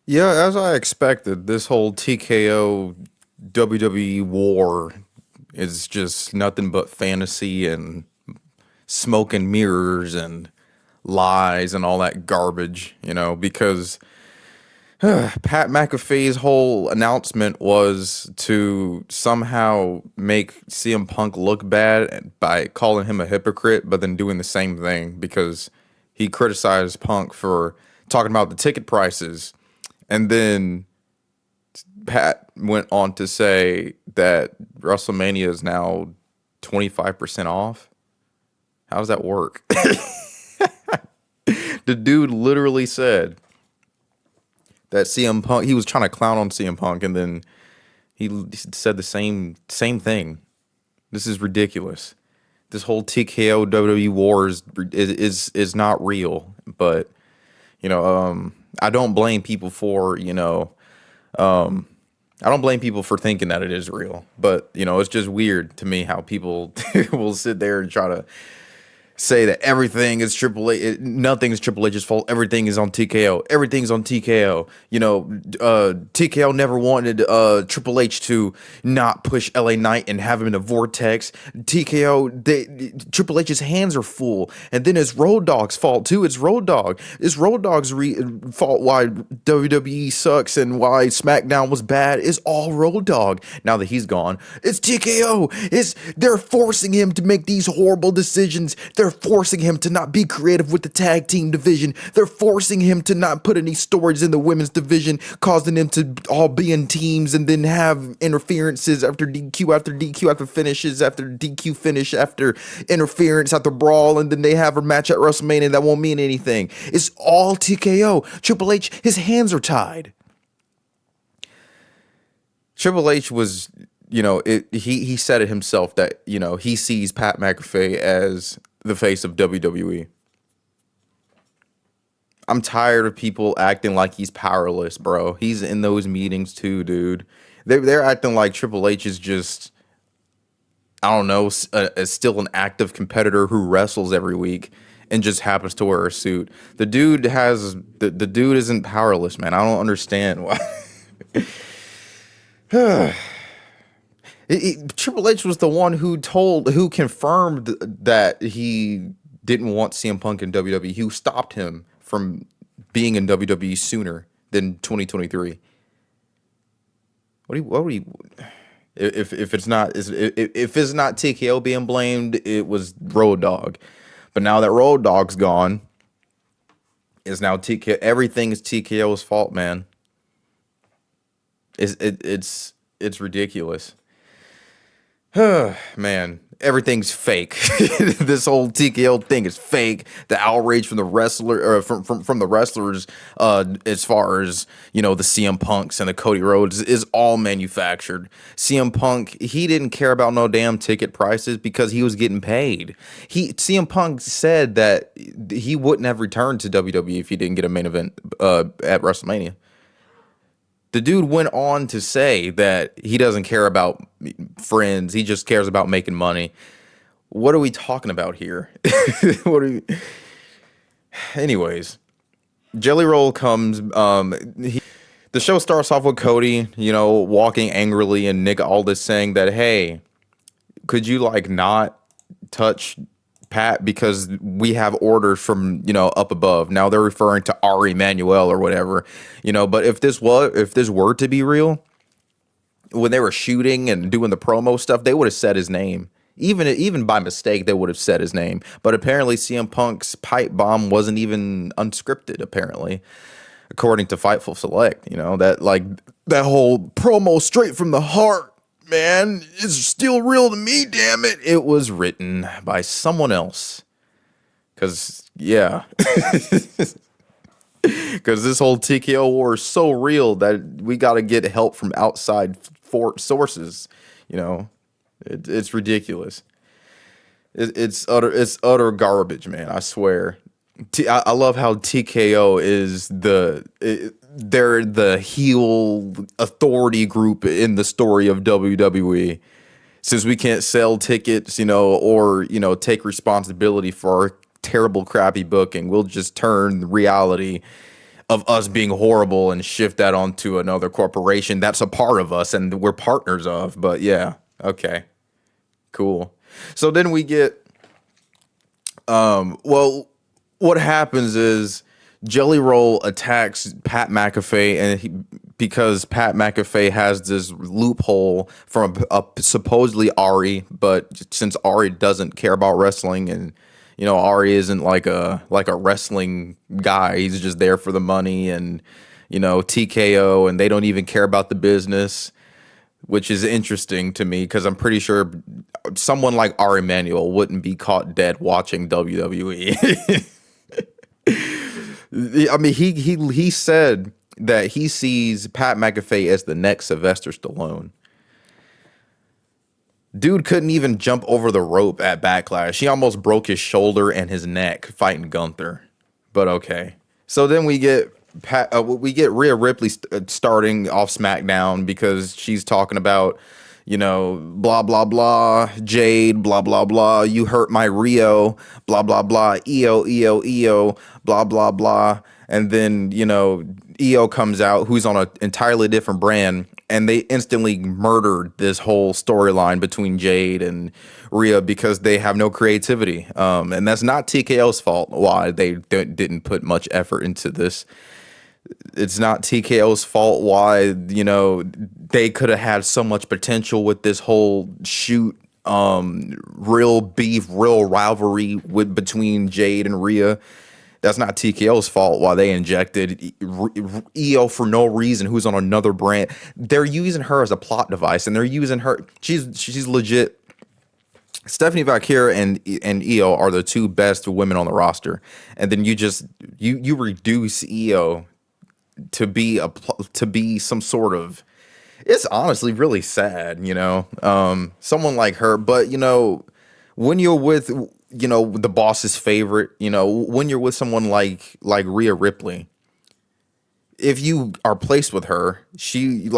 Yeah, as I expected, this whole TKO WWE war is just nothing but fantasy and smoke and mirrors and lies and all that garbage, because Pat McAfee's whole announcement was to somehow make CM Punk look bad by calling him a hypocrite, but then doing the same thing because he criticized Punk for talking about the ticket prices. And then Pat went on to say that WrestleMania is now 25% off. How does that work? The dude literally said that CM Punk, he was trying to clown on CM Punk, and then said the same thing. This is ridiculous. This whole TKO WWE war is not real, but I don't blame people for I don't blame people for thinking that it is real, but it's just weird to me how people will sit there and try to say that everything is Triple H, nothing is Triple H's fault. Everything is on TKO. Everything's on TKO. TKO never wanted Triple H to not push LA Knight and have him in a vortex. Triple H's hands are full, and then it's Road Dogg's fault too. It's Road Dogg. It's Road Dogg's fault why WWE sucks and why SmackDown was bad. Is all Road Dogg. Now that he's gone, it's TKO. They're forcing him to make these horrible decisions. They're forcing him to not be creative with the tag team division. They're forcing him to not put any stories in the women's division, causing them to all be in teams and then have interferences after DQ after DQ after finishes after DQ finish after interference after brawl, and then they have a match at WrestleMania that won't mean anything. It's all TKO. Triple H, his hands are tied. Triple H was, he said it himself that, he sees Pat McAfee as the face of WWE. I'm tired of people acting like he's powerless, bro. He's in those meetings too, dude. They're acting like Triple H is just, I don't know, still an active competitor who wrestles every week and just happens to wear a suit. The dude isn't powerless, man. I don't understand why. Triple H was the one who confirmed that he didn't want CM Punk in WWE. Who stopped him from being in WWE sooner than 2023. What do you, if it's not TKO being blamed, it was Road Dogg. But now that Road Dogg's gone, is now TKO. Everything is TKO's fault, man. It's ridiculous. Man, everyth's fake. This whole TKO thing is fake. The outrage from the from the wrestlers, as far as the CM Punks and the Cody Rhodes is all manufactured. CM Punk, he didn't care about no damn ticket prices because he was getting paid. CM Punk said that he wouldn't have returned to WWE if he didn't get a main event at WrestleMania. The dude went on to say that he doesn't care about friends. He just cares about making money. What are we talking about here? Anyways, Jelly Roll comes. The show starts off with Cody, walking angrily, and Nick Aldis saying that, hey, could you not touch Pat because we have orders from up above. Now they're referring to Ari Emanuel or whatever, But if this were to be real, when they were shooting and doing the promo stuff, they would have said his name. Even by mistake, they would have said his name. But apparently, CM Punk's pipe bomb wasn't even unscripted. Apparently, according to Fightful Select, that whole promo straight from the heart. Man, it's still real to me, damn it. It was written by someone else. Because, yeah. Because this whole TKO war is so real that we got to get help from outside sources. It's ridiculous. It's utter garbage, man. I swear. I love how TKO is they're the heel authority group in the story of WWE. Since we can't sell tickets, or take responsibility for our terrible, crappy booking, we'll just turn reality of us being horrible and shift that onto another corporation that's a part of us and we're partners of. But yeah, okay, cool. So then we get well, what happens is Jelly Roll attacks Pat McAfee, and because Pat McAfee has this loophole from supposedly Ari, but since Ari doesn't care about wrestling, and Ari isn't like a wrestling guy, he's just there for the money and TKO, and they don't even care about the business, which is interesting to me because I'm pretty sure someone like Ari Emanuel wouldn't be caught dead watching WWE. I mean, he said that he sees Pat McAfee as the next Sylvester Stallone. Dude couldn't even jump over the rope at Backlash. He almost broke his shoulder and his neck fighting Gunther. But okay. So then we get Rhea Ripley starting off SmackDown because she's talking about, blah, blah, blah, Jade, blah, blah, blah, you hurt my Rio, blah, blah, blah, EO, blah, blah, blah. And then, EO comes out, who's on an entirely different brand, and they instantly murdered this whole storyline between Jade and Rhea because they have no creativity. And that's not TKO's fault why they didn't put much effort into this. It's not TKO's fault why, they could have had so much potential with this whole shoot, real beef, real rivalry between Jade and Rhea. That's not TKO's fault why they injected EO for no reason, who's on another brand. They're using her as a plot device, and they're using her. She's legit. Stephanie Valkyria and EO are the two best women on the roster, and then you reduce EO to be some sort of. It's honestly really sad, someone like her, but when you're with the boss's favorite, when you're with someone like Rhea Ripley, if you are placed with her, you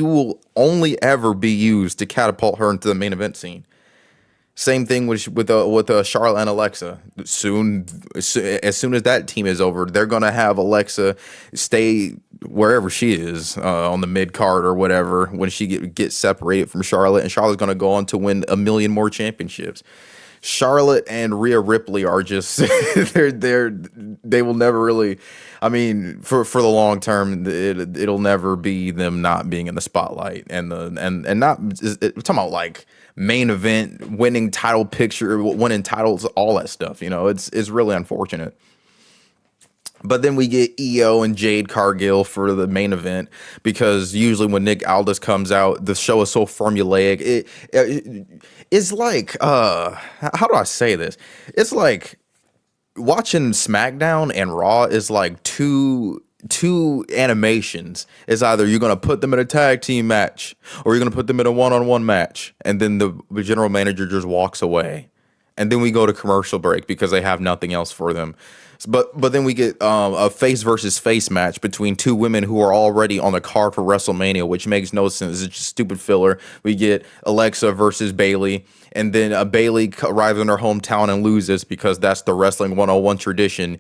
will only ever be used to catapult her into the main event scene. Same thing with Charlotte and Alexa. As soon as that team is over, they're gonna have Alexa stay wherever she is on the mid card or whatever when she gets separated from Charlotte, and Charlotte's gonna go on to win a million more championships. Charlotte and Rhea Ripley are just they will never really. I mean, for the long term, it'll never be them not being in the spotlight and not we're talking about like main event, winning title picture, winning titles, all that stuff. It's really unfortunate. But then we get EO and Jade Cargill for the main event because usually when Nick Aldis comes out, the show is so formulaic. It's like how do I say this? It's like watching SmackDown and Raw is like two animations. Is either you're gonna put them in a tag team match or you're gonna put them in a one-on-one match, and then the general manager just walks away, and then we go to commercial break because they have nothing else for them. But then we get a face versus face match between two women who are already on the card for WrestleMania, which makes no sense. It's just stupid filler. We get Alexa versus Bayley, and then Bayley arrives in her hometown and loses because that's the Wrestling 101 tradition.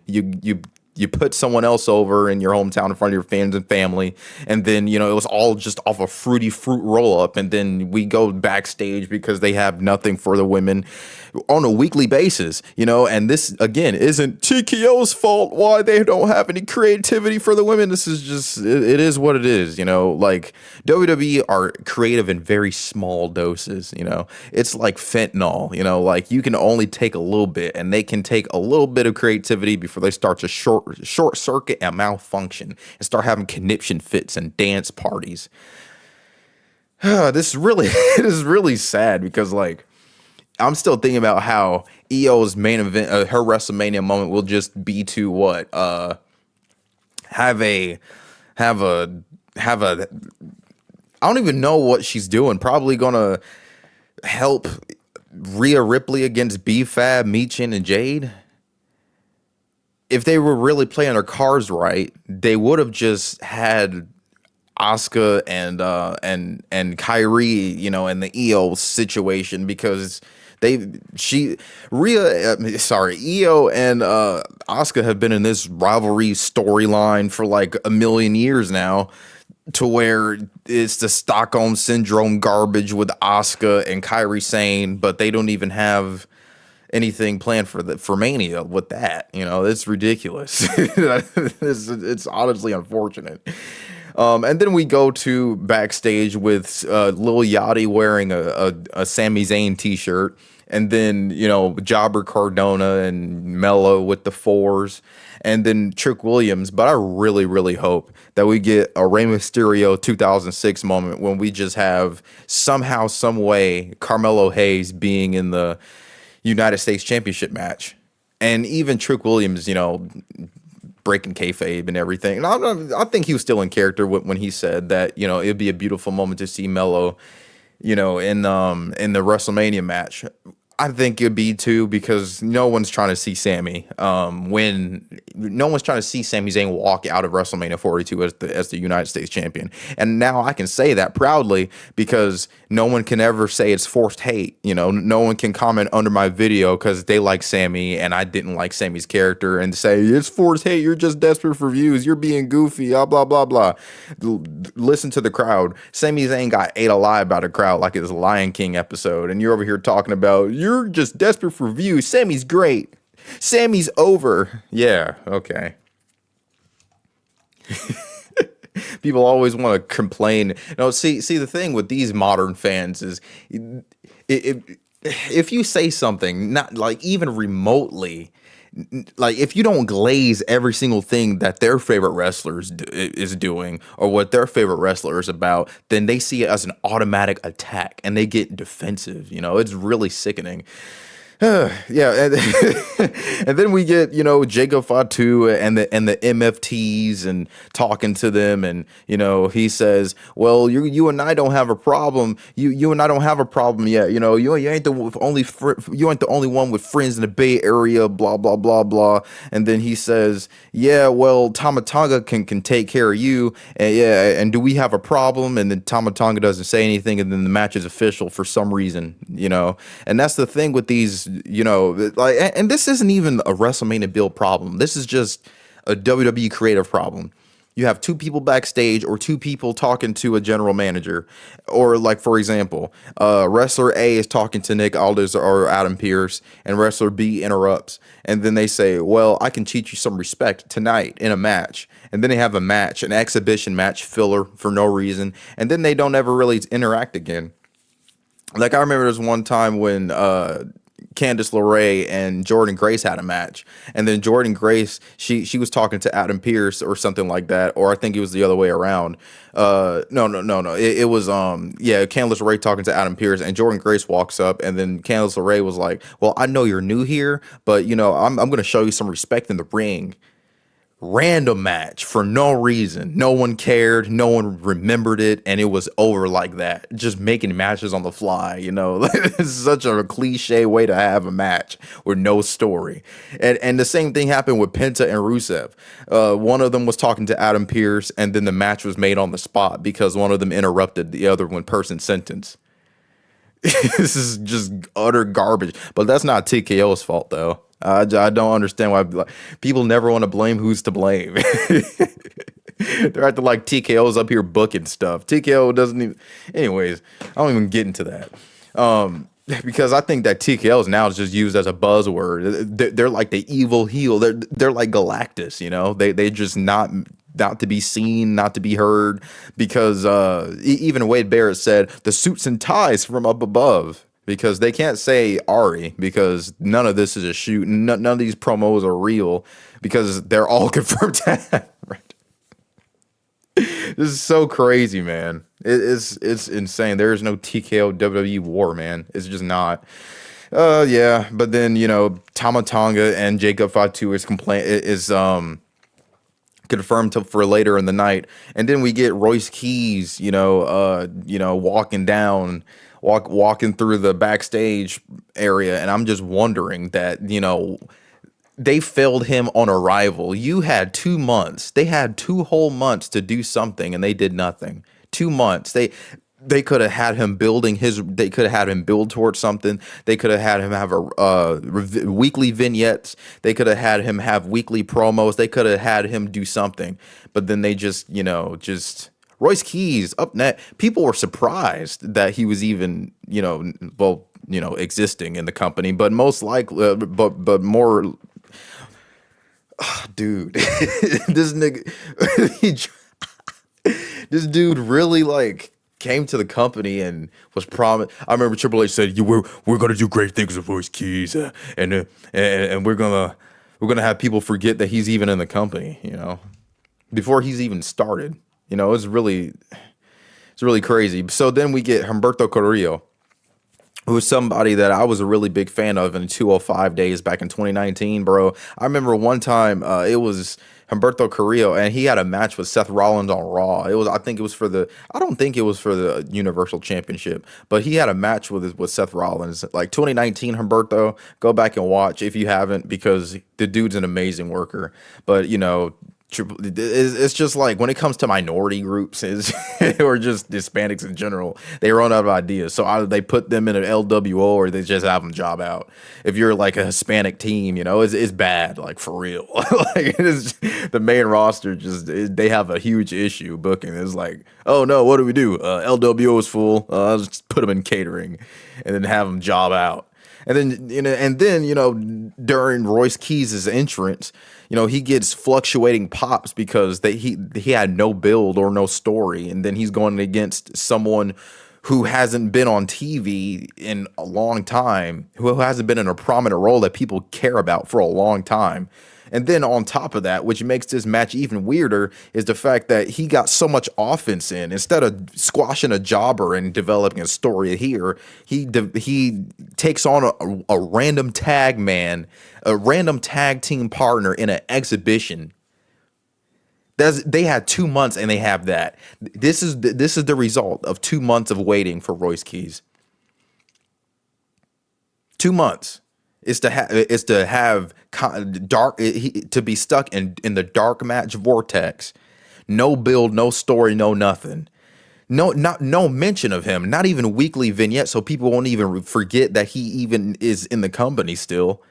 You put someone else over in your hometown in front of your fans and family, and then it was all just off a fruity fruit roll up, and then we go backstage because they have nothing for the women on a weekly basis, and this again isn't TKO's fault why they don't have any creativity for the women. This is just it is what it is, like WWE are creative in very small doses, it's like fentanyl, like you can only take a little bit, and they can take a little bit of creativity before they start to short circuit and malfunction and start having conniption fits and dance parties. This really it is really sad because like I'm still thinking about how EO's main event, her WrestleMania moment will just be to what have a I don't even know what she's doing. Probably gonna help Rhea Ripley against B-Fab, Michin, and Jade. If they were really playing their cards right, they would have just had Asuka and Kyrie, in the EO situation because Io and Asuka have been in this rivalry storyline for like a million years now, to where it's the Stockholm syndrome garbage with Asuka and Kairi Sane, but they don't even have anything planned for Mania with that. It's ridiculous. It's honestly unfortunate. And then we go to backstage with Lil Yachty wearing a Sami Zayn t-shirt, and then Jobber Cardona and Mello with the fours, and then Trick Williams. But I really, really hope that we get a Rey Mysterio 2006 moment when we just have somehow, some way, Carmelo Hayes being in the United States Championship match, and even Trick Williams, breaking kayfabe and everything. And I think he was still in character when he said that it'd be a beautiful moment to see Melo, in the WrestleMania match. I think it'd be too, because no one's trying to see Sami when no one's trying to see Sami Zayn walk out of WrestleMania 42 as the United States champion. And now I can say that proudly, because no one can ever say it's forced hate. No one can comment under my video because they like Sami and I didn't like Sami's character and say it's forced hate. You're just desperate for views. You're being goofy. Blah blah blah blah. Listen to the crowd. Sami Zayn got ate alive by the crowd like it's a Lion King episode, and you're over here talking about you're just desperate for views. Sami's great. Sami's over. Yeah, okay. People always want to complain. No, see, the thing with these modern fans is, if you say something not like even remotely, like if you don't glaze every single thing that their favorite wrestler is doing, or what their favorite wrestler is about, then they see it as an automatic attack and they get defensive. It's really sickening. Yeah, and then we get Jacob Fatu and the MFTs and talking to them, and he says, "Well, you and I don't have a problem. You and I don't have a problem yet. You ain't the only one with friends in the Bay Area. Blah blah blah blah." And then he says, "Yeah, well, Tama Tonga can take care of you. And yeah, and do we have a problem?" And then Tama Tonga doesn't say anything, and then the match is official for some reason. And that's the thing with these. And this isn't even a WrestleMania build problem. This is just a WWE creative problem. You have two people backstage, or two people talking to a general manager, or like, for example, wrestler A is talking to Nick Aldis or Adam Pearce, and wrestler B interrupts, and then they say, "Well, I can teach you some respect tonight in a match." And then they have a match, an exhibition match filler for no reason, and then they don't ever really interact again. Like, I remember there's one time when Candice LeRae and Jordan Grace had a match, and then Jordan Grace, she was talking to Adam Pearce or something like that, or I think it was the other way around. No. It was Candice LeRae talking to Adam Pearce, and Jordan Grace walks up, and then Candice LeRae was like, "Well, I know you're new here, but I'm going to show you some respect in the ring." Random match for no reason. No one cared. No one remembered it, and it was over like that. Just making matches on the fly. It's such a cliche way to have a match with no story. And the same thing happened with Penta and Rusev. One of them was talking to Adam Pearce, and then the match was made on the spot because one of them interrupted the other one person's sentence. This is just utter garbage. But that's not TKO's fault, though. I don't understand why people never want to blame who's to blame. They're acting like TKO's up here booking stuff. TKO doesn't even. Anyways, I don't even get into that. Because I think that TKO's now is just used as a buzzword. They're like the evil heel. They're like Galactus. They just not to be seen, not to be heard. Because even Wade Barrett said the suits and ties from up above. Because they can't say Ari, because none of this is a shoot. None of these promos are real, because they're all confirmed to happen. Right? This is so crazy, man. It's insane. There is no TKO WWE war, man. It's just not. Yeah, but then Tama Tonga and Jacob Fatu is confirmed for later in the night, and then we get Royce Keys, walking down. Walking through the backstage area, and I'm just wondering that, they failed him on arrival. You had 2 months. They had 2 whole months to do something, and they did nothing. 2 months. They could have had him they could have had him build towards something. They could have had him have a weekly vignettes. They could have had him have weekly promos. They could have had him do something. But then they just, just Royce Keys up net. People were surprised that he was even, existing in the company. But most likely, but more, dude, this nigga, this dude really like came to the company and was promised. I remember Triple H said, we're gonna do great things with Royce Keys, and we're gonna have people forget that he's even in the company, before he's even started. It's really crazy. So then we get Humberto Carrillo, who was somebody that I was a really big fan of in 205 days back in 2019, bro. I remember one time it was Humberto Carrillo, and he had a match with Seth Rollins on Raw. I don't think it was for the Universal Championship, but he had a match with Seth Rollins. Like 2019 Humberto, go back and watch if you haven't, because the dude's an amazing worker. But, it's just like when it comes to minority groups or just Hispanics in general, they run out of ideas. So either they put them in an LWO or they just have them job out. If you're like a Hispanic team, it's bad, like for real. Like the main roster they have a huge issue booking. It's like, oh no, what do we do? LWO is full. Let's just put them in catering and then have them job out. And then during Royce Keys' entrance, he gets fluctuating pops because he had no build or no story, and then he's going against someone who hasn't been on TV in a long time, who hasn't been in a prominent role that people care about for a long time. And then on top of that, which makes this match even weirder, is the fact that he got so much offense in. Instead of squashing a jobber and developing a story here, he takes on a random tag man, a random tag team partner in an exhibition. They had 2 months and they have that. This is the result of 2 months of waiting for Royce Keys. 2 months. Is to have dark, to be stuck in the dark match vortex. No build, no story, no nothing. No mention of him. Not even a weekly vignette, so people won't even forget that he even is in the company still.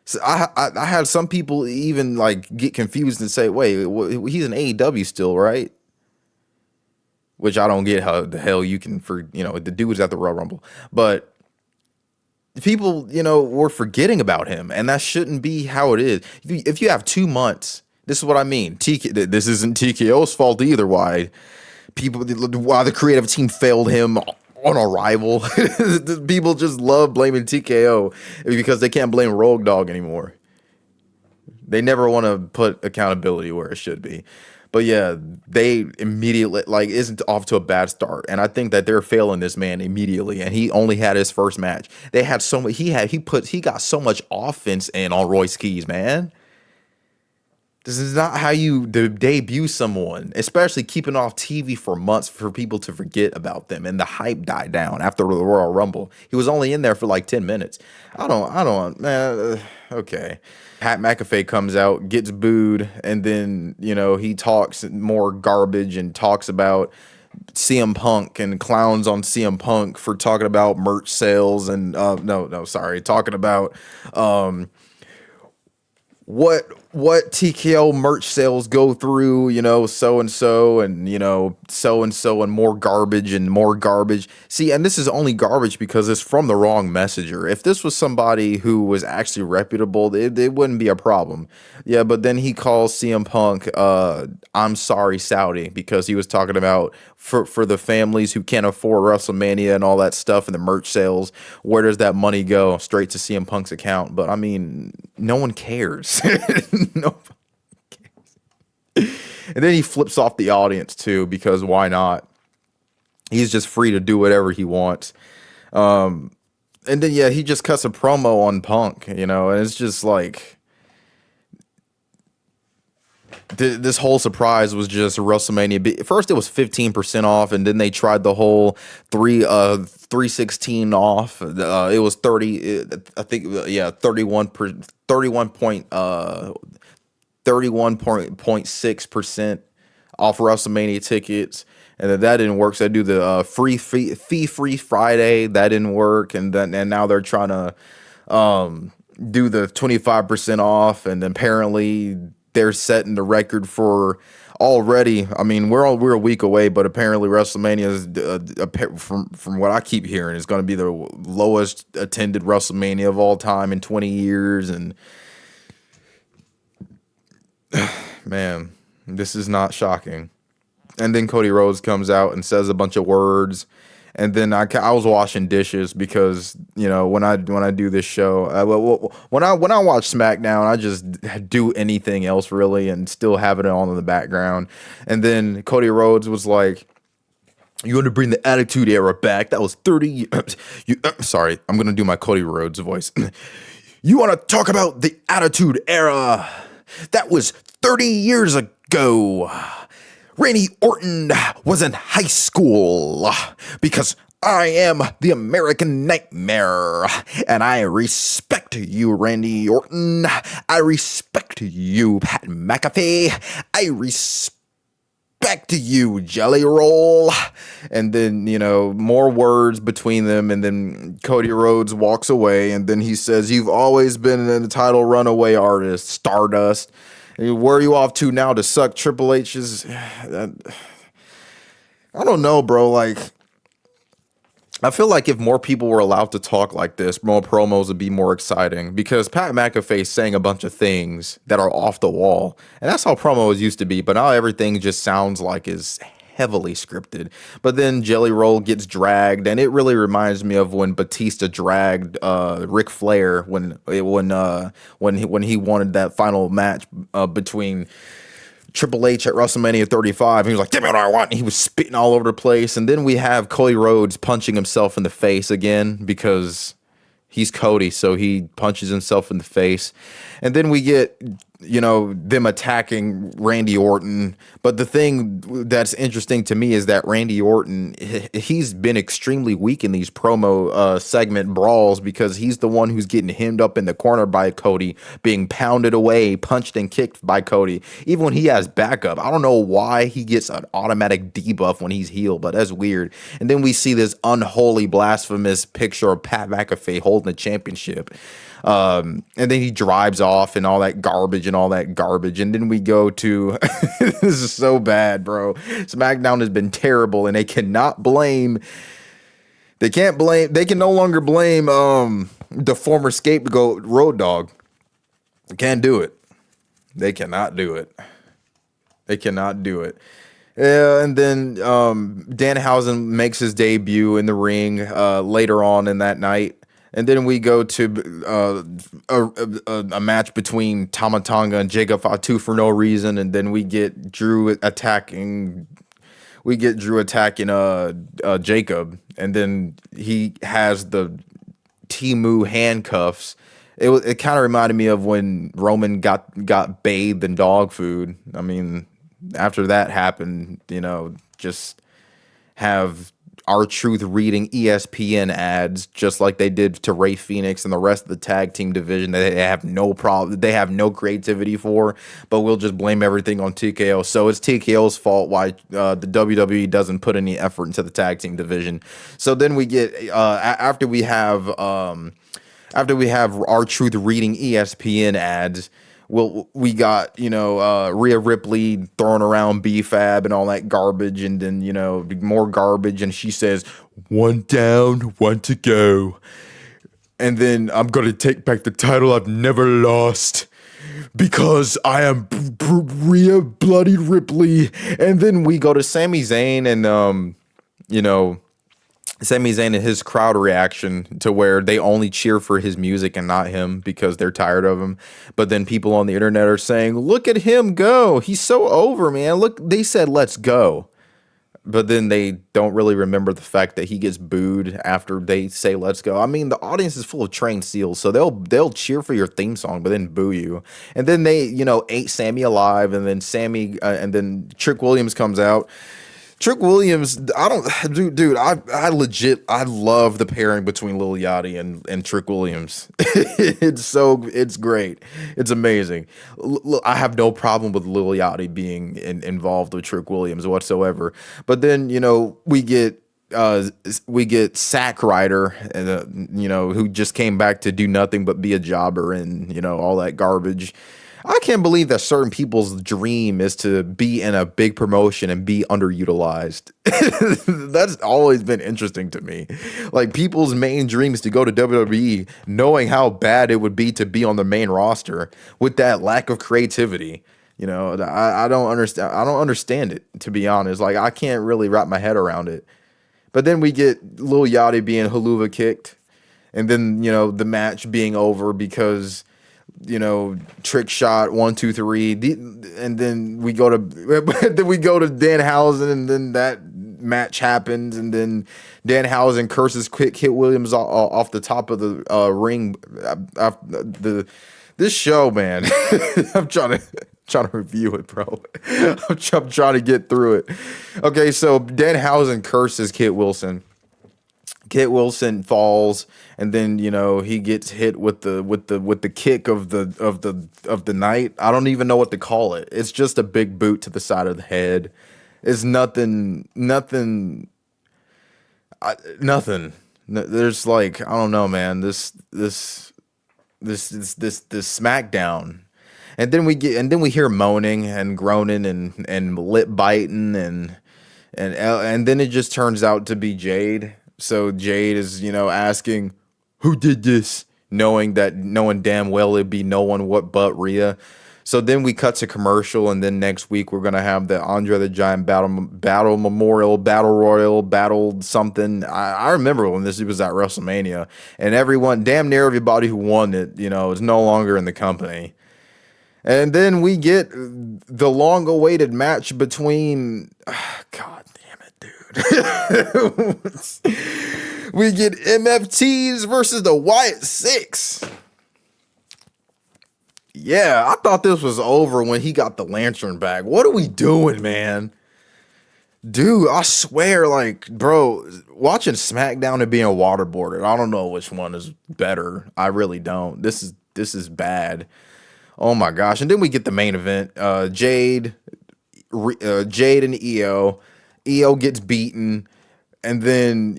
So I had some people even like get confused and say, "Wait, he's an AEW still, right?" Which I don't get how the hell you can the dude's at the Royal Rumble, but people, were forgetting about him, and that shouldn't be how it is. If you have 2 months, this is what I mean. This isn't TKO's fault either. Why the creative team failed him on Arrival. People just love blaming TKO because they can't blame Rogue Dogg anymore. They never want to put accountability where it should be. But yeah, they immediately isn't off to a bad start, and I think that they're failing this man immediately. And he only had his first match. They had so much. He got so much offense in on Royce Keys, man. This is not how you debut someone, especially keeping off TV for months for people to forget about them, and the hype died down after the Royal Rumble. He was only in there for like 10 minutes. I don't, man. Okay. Pat McAfee comes out, gets booed, and then, he talks more garbage and talks about CM Punk and clowns on CM Punk for talking about merch sales and, talking about, what TKO merch sales go through, so and so and more garbage and more garbage. See, and this is only garbage because it's from the wrong messenger. If this was somebody who was actually reputable, it wouldn't be a problem. Yeah, but then he calls CM Punk I'm sorry Saudi, because he was talking about for the families who can't afford WrestleMania and all that stuff and the merch sales, where does that money go? Straight to CM Punk's account. But I mean, no one cares. No one cares. And then he flips off the audience too, because why not? He's just free to do whatever he wants. And then he just cuts a promo on Punk, and it's just like this whole surprise was just WrestleMania. First, it was 15% off, and then they tried the whole 316 off. It was 30. I think 31.6% off WrestleMania tickets. And then that didn't work. So they do the fee-free Friday. That didn't work. And now they're trying to do the 25% off. And apparently they're setting the record for already. I mean, we're a week away, but apparently WrestleMania is from what I keep hearing is going to be the lowest attended WrestleMania of all time in 20 years. And man, this is not shocking. And then Cody Rhodes comes out and says a bunch of words. And then I was washing dishes because, you know, when I do this show, when I watch SmackDown, I just do anything else really and still have it on in the background. And then Cody Rhodes was like, "You want to bring the Attitude Era back? That was 30 years." Sorry, I'm going to do my Cody Rhodes voice. "You want to talk about the Attitude Era? That was 30 years ago. Randy Orton was in high school because I am the American Nightmare, and I respect you, Randy Orton. I respect you, Pat McAfee. I respect you, Jelly Roll." And then, you know, more words between them, and then Cody Rhodes walks away, and then he says, "You've always been a title runaway artist, Stardust. Where are you off to now to suck Triple H's?" I don't know, bro. Like, I feel like if more people were allowed to talk like this, more promos would be more exciting, because Pat McAfee saying a bunch of things that are off the wall, and that's how promos used to be, but now everything just sounds like is heavily scripted. But then Jelly Roll gets dragged, and it really reminds me of when Batista dragged Ric Flair when he wanted that final match between Triple H at WrestleMania 35. He was like, "Give me what I want." And he was spitting all over the place. And then we have Cody Rhodes punching himself in the face again because he's Cody, so he punches himself in the face. And then we get, you know, them attacking Randy Orton. But the thing that's interesting to me is that Randy Orton, he's been extremely weak in these promo segment brawls, because he's the one who's getting hemmed up in the corner by Cody, being pounded away, punched and kicked by Cody, even when he has backup. I don't know why he gets an automatic debuff when he's healed, but that's weird. And then we see this unholy, blasphemous picture of Pat McAfee holding the championship. And then he drives off and all that garbage. And then we go to, this is so bad, bro. SmackDown has been terrible, and they can no longer blame the former scapegoat Road Dogg. They can't do it. They cannot do it. And then Danhausen makes his debut in the ring later on in that night. And then we go to a match between Tama Tonga and Jacob Fatu for no reason. And then we get Drew attacking Jacob. And then he has the Temu handcuffs. It kind of reminded me of when Roman got bathed in dog food. I mean, after that happened, you know, just have R-Truth reading ESPN ads just like they did to Ray Phoenix and the rest of the tag team division that they have no problem, they have no creativity for, but we'll just blame everything on TKO. So it's TKO's fault why the WWE doesn't put any effort into the tag team division. So then we get after we have R-Truth reading ESPN ads, we got, you know, Rhea Ripley throwing around B-Fab and all that garbage, and then, you know, more garbage, and she says, "One down, one to go. And then I'm going to take back the title I've never lost because I am Rhea Bloody Ripley." And then we go to Sami Zayn and, you know, Sami Zayn and his crowd reaction to where they only cheer for his music and not him because they're tired of him. But then people on the internet are saying, "Look at him go. He's so over, man. Look, they said, let's go." But then they don't really remember the fact that he gets booed after they say, "Let's go." I mean, the audience is full of trained seals, so they'll cheer for your theme song, but then boo you. And then they, you know, ate Sammy alive, and then and then Trick Williams comes out. Trick Williams, I don't, dude. I legit, I love the pairing between Lil Yachty and Trick Williams. It's great. It's amazing. I have no problem with Lil Yachty being involved with Trick Williams whatsoever. But then we get Sack Rider, who just came back to do nothing but be a jobber and all that garbage. I can't believe that certain people's dream is to be in a big promotion and be underutilized. That's always been interesting to me. Like people's main dream is to go to WWE knowing how bad it would be to be on the main roster with that lack of creativity. I don't understand. I don't understand it, to be honest. Like I can't really wrap my head around it. But then we get Lil Yachty being haluva kicked, and then the match being over because trick shot 1 2 3, and then we go to Danhausen, and then that match happens, and then Danhausen curses Quick Hit Williams off the top of the ring. This show, man, I'm trying to review it, bro. I'm trying to get through it. Okay, so Danhausen curses Kit Wilson. Kit Wilson falls, and then he gets hit with the kick of the night. I don't even know what to call it. It's just a big boot to the side of the head. It's nothing. There's like, I don't know, man. This Smackdown. And then we hear moaning and groaning and lip biting and then it just turns out to be Jade. So Jade is, asking who did this, knowing damn well it'd be no one but Rhea. So then we cut to commercial, and then next week we're gonna have the Andre the Giant battle memorial, battle royal, battle something. I remember when this was at WrestleMania, and damn near everybody who won it, is no longer in the company. And then we get the long-awaited match between, God damn it, dude. We get MFTs versus the Wyatt Six. Yeah, I thought this was over when he got the lantern back. What are we doing, man? Dude, I swear, like, bro, watching SmackDown and being waterboarded, I don't know which one is better. I really don't. This is bad. Oh my gosh. And then we get the main event. Jade and Io. Io gets beaten. And then,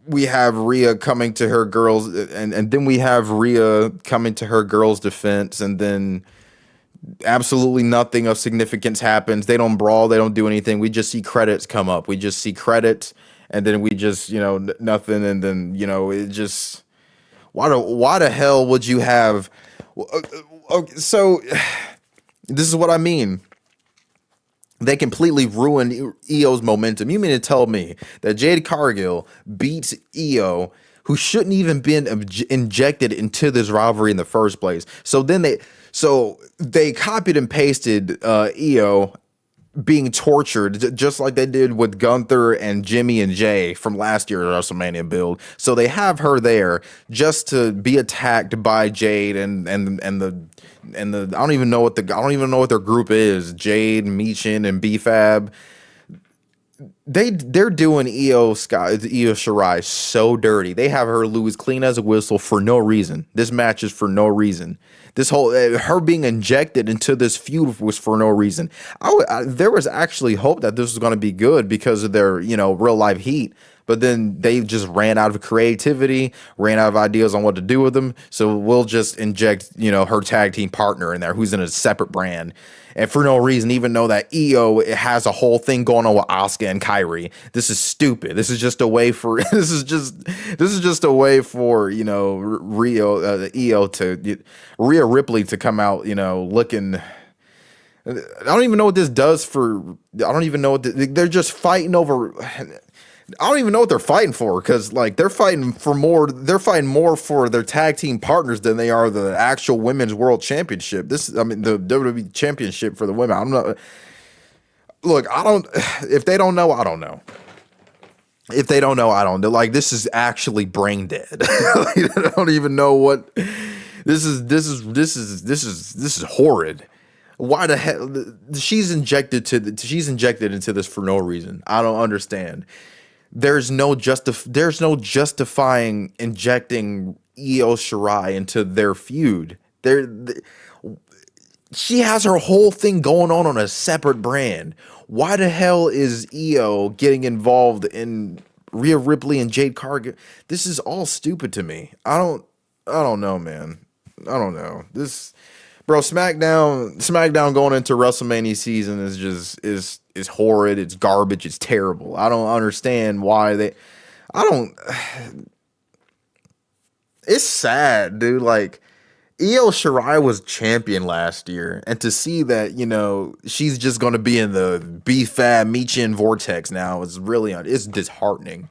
we have Rhea coming to her girls, and then we have Rhea coming to her girls' defense, and then absolutely nothing of significance happens. They don't brawl, they don't do anything. We just see credits come up. We just see credits, and then we just, nothing, and then, it just why the hell would you have okay, so this is what I mean. They completely ruined Io's momentum. You mean to tell me that Jade Cargill beats Io, who shouldn't even been injected into this rivalry in the first place? So they copied and pasted Io being tortured, just like they did with Gunther and Jimmy and Jay from last year's WrestleMania build. So they have her there just to be attacked by Jade and the I don't even know what their group is. Jade, Michin, and BFAB. They're doing Io Shirai so dirty. They have her lose clean as a whistle for no reason. This match is for no reason. This whole her being injected into this feud was for no reason. There was actually hope that this was going to be good because of their real life heat. But then they just ran out of creativity, ran out of ideas on what to do with them. So we'll just inject, her tag team partner in there who's in a separate brand. And for no reason, even though that Io has a whole thing going on with Asuka and Kairi. This is stupid. This is just a way for Rhea Ripley to come out, looking. I don't even know what this does for. I don't even know what they're just fighting over. I don't even know what they're fighting for, because they're fighting more for their tag team partners than they are the actual women's world championship. The WWE championship for the women. I'm not. Look, if they don't know, I don't know. If they don't know, I don't know. This is actually brain dead. I don't even know what this is. This is horrid. Why the hell she's injected into this for no reason. I don't understand. There's no justifying injecting Io Shirai into their feud. She has her whole thing going on a separate brand. Why the hell is Io getting involved in Rhea Ripley and Jade Cargill? This is all stupid to me. I don't know, man. I don't know. Bro, SmackDown going into WrestleMania season is horrid. It's garbage. It's terrible. I don't understand why I don't. It's sad, dude. Like, Io Shirai was champion last year, and to see that, she's just going to be in the B-Fab Michin vortex now is it's disheartening.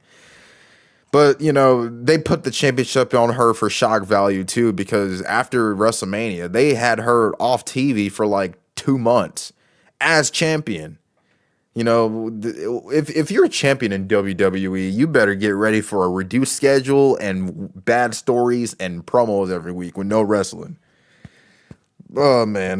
But, they put the championship on her for shock value too, because after WrestleMania, they had her off TV for like 2 months as champion. If you're a champion in WWE, you better get ready for a reduced schedule and bad stories and promos every week with no wrestling. Oh, man.